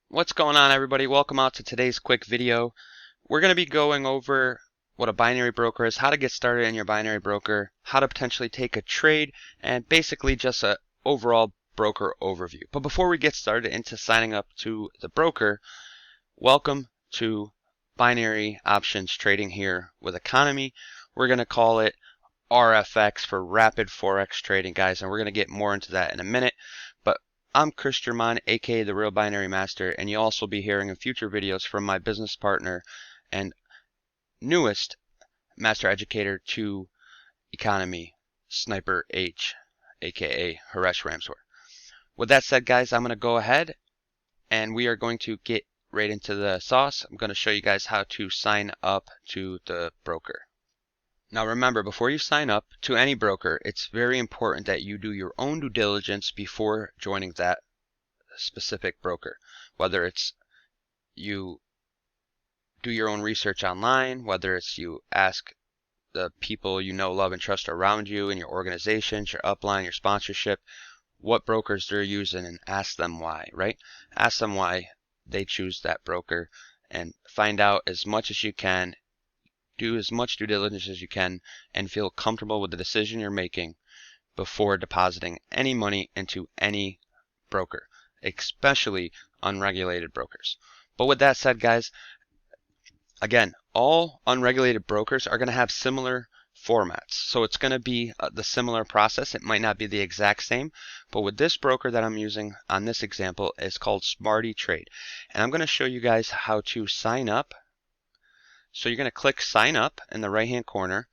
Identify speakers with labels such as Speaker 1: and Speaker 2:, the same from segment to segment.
Speaker 1: What's going on, everybody? Welcome out to today's quick video. We're going to be going over what a binary broker is, how to get started in your binary broker, how to potentially take a trade, and basically just a overall broker overview. But before we get started into signing up to the broker, welcome to binary options trading here with Economy. We're going to call it RFX for Rapid Forex Trading, guys, and we're going to get more into that in a minute. But I'm Chris German, aka the Real Binary Master, and you'll also be hearing in future videos from my business partner and newest master educator to Economy, Sniper H, aka Haresh Ramswar. With that said, guys, I'm going to go ahead and we are going to get right into the sauce. I'm going to show you guys how to sign up to the broker. Now remember, before you sign up to any broker, it's very important that you do your own due diligence before joining that specific broker. Whether it's you do your own research online, whether it's you ask the people you know, love, and trust around you in your organizations, your upline, your sponsorship, what brokers they're using, and ask them why, right? Ask them why they choose that broker and find out as much as you can. Do as much due diligence as you can and feel comfortable with the decision you're making before depositing any money into any broker, especially unregulated brokers. But with that said, guys, again, all unregulated brokers are going to have similar formats. So it's going to be the similar process. It might not be the exact same, but with this broker that I'm using on this example is called Smarty Trade. And I'm going to show you guys how to sign up. So you're going to click sign up in the right hand corner,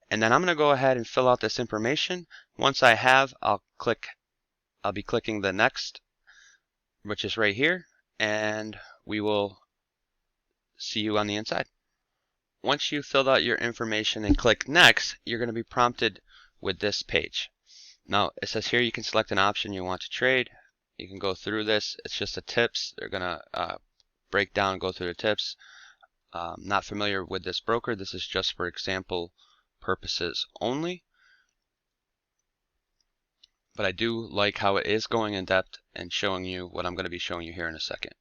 Speaker 1: and then I'm going to go ahead and fill out this information. Once I have, I'll be clicking the next, which is right here, and we will see you on the inside. Once you've filled out your information and click next, you're going to be prompted with this page. Now it says here you can select an option you want to trade. You can go through this. It's just the tips. They're going to break down and go through the tips. Not familiar with this broker. This is just for example purposes only. But I do like how it is going in depth and showing you what I'm going to be showing you here in a second.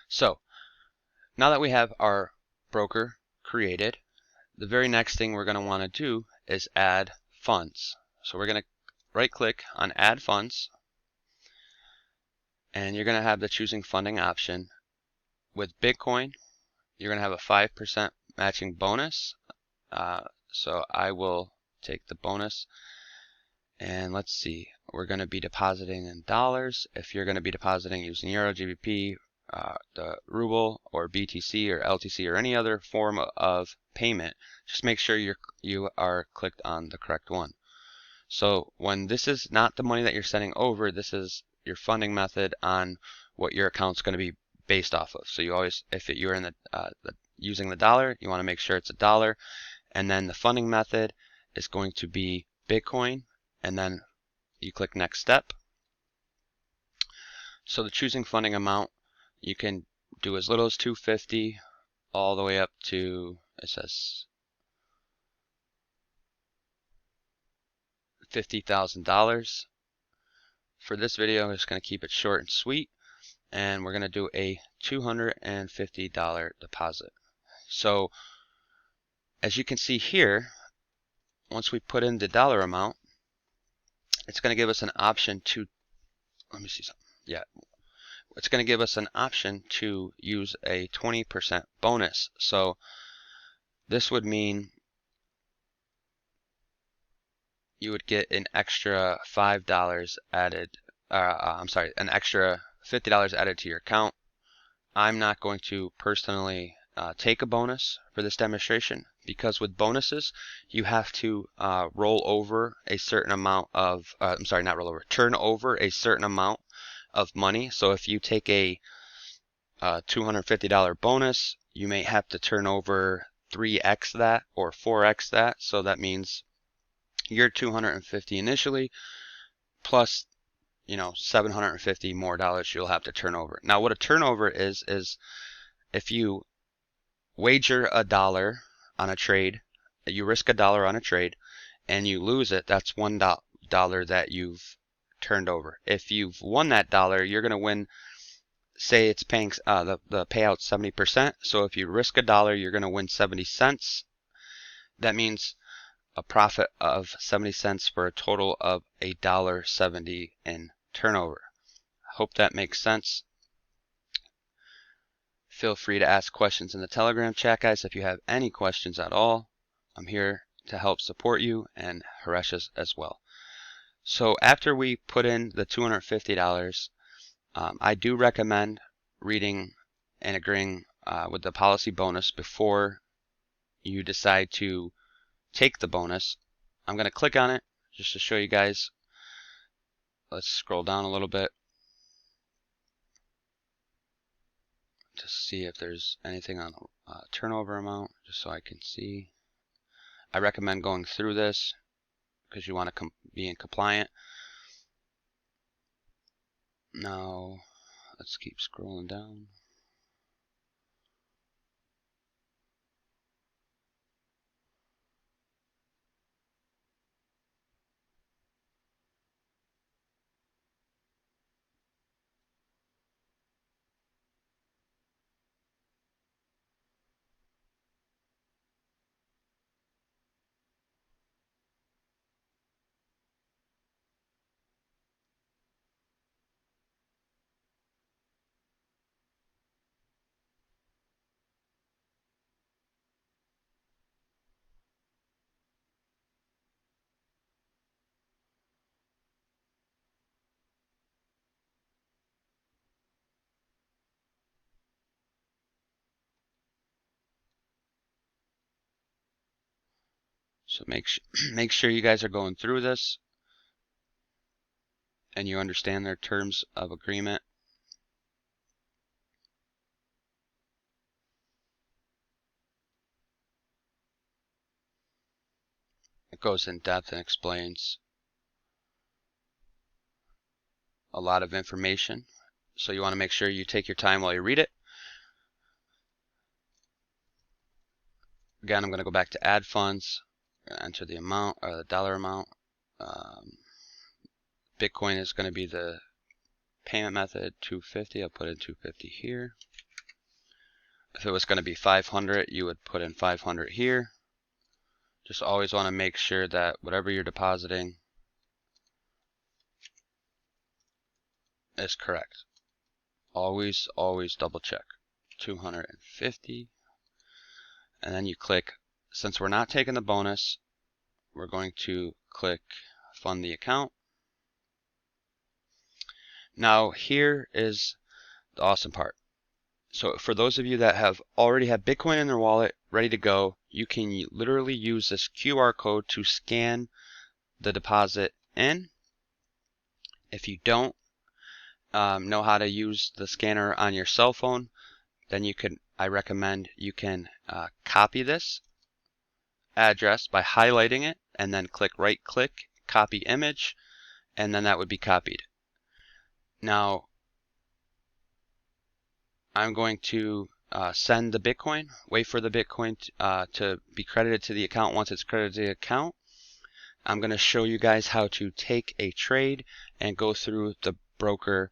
Speaker 1: So now that we have our broker created, the very next thing we're going to want to do is add funds. So we're going to right click on add funds, and you're going to have the choosing funding option. With Bitcoin, you're going to have a 5% matching bonus. So I will take the bonus, and let's see, we're going to be depositing in dollars. If you're going to be depositing using Euro, GBP, the Ruble, or BTC, or LTC, or any other form of payment, just make sure you are clicked on the correct one. So when this is not the money that you're sending over, this is your funding method on what your account's going to be based off of. So you always, if you're in using the dollar, you want to make sure it's a dollar, and then the funding method is going to be Bitcoin, and then you click next step. So the choosing funding amount, you can do as little as $250 all the way up to, it says $50,000. For this video, I'm just going to keep it short and sweet, and we're going to do a $250 deposit. So as you can see here, once we put in the dollar amount, it's going to give us an option to, let me see something. Yeah, it's going to give us an option to use a 20% bonus. So this would mean you would get an extra $5 added, an extra $50 added to your account. I'm not going to personally take a bonus for this demonstration, because with bonuses you have to roll over a certain amount of turn over a certain amount of money. So if you take a $250 bonus, you may have to turn over 3x that or 4x that. So that means your $250 initially plus, you know, $750 more dollars you'll have to turn over. Now what a turnover is if you wager a dollar on a trade, you risk a dollar on a trade, and you lose it, that's $1 that you've turned over. If you've won that dollar, you're going to win. Say it's paying the payout 70%. So if you risk $1, you're going to win 70 cents. That means a profit of 70 cents for a total of $1.70 in turnover. Hope that makes sense. Feel free to ask questions in the Telegram chat, guys. If you have any questions at all, I'm here to help support you, and Haresh as well. So after we put in the $250, I do recommend reading and agreeing with the policy bonus before you decide to take the bonus. I'm going to click on it just to show you guys. Let's scroll down a little bit to see if there's anything on turnover amount, just so I can see. I recommend going through this because you want to be in compliant. Now let's keep scrolling down. So make sure you guys are going through this and you understand their terms of agreement. It goes in depth and explains a lot of information. So you want to make sure you take your time while you read it. Again, I'm going to go back to add funds, enter the amount or the dollar amount. Bitcoin is going to be the payment method, 250. I'll put in 250 here. If it was going to be 500, you would put in 500 here. Just always want to make sure that whatever you're depositing is correct. Always double check. 250. And then you click, since we're not taking the bonus, we're going to click fund the account. Now here is the awesome part. So for those of you that already have Bitcoin in their wallet ready to go, you can literally use this QR code to scan the deposit in. If you don't know how to use the scanner on your cell phone, then I recommend you can copy this address by highlighting it and then right click, copy image, and then that would be copied. Now I'm going to send the Bitcoin, wait for the Bitcoin to be credited to the account. Once it's credited to the account, I'm going to show you guys how to take a trade and go through the broker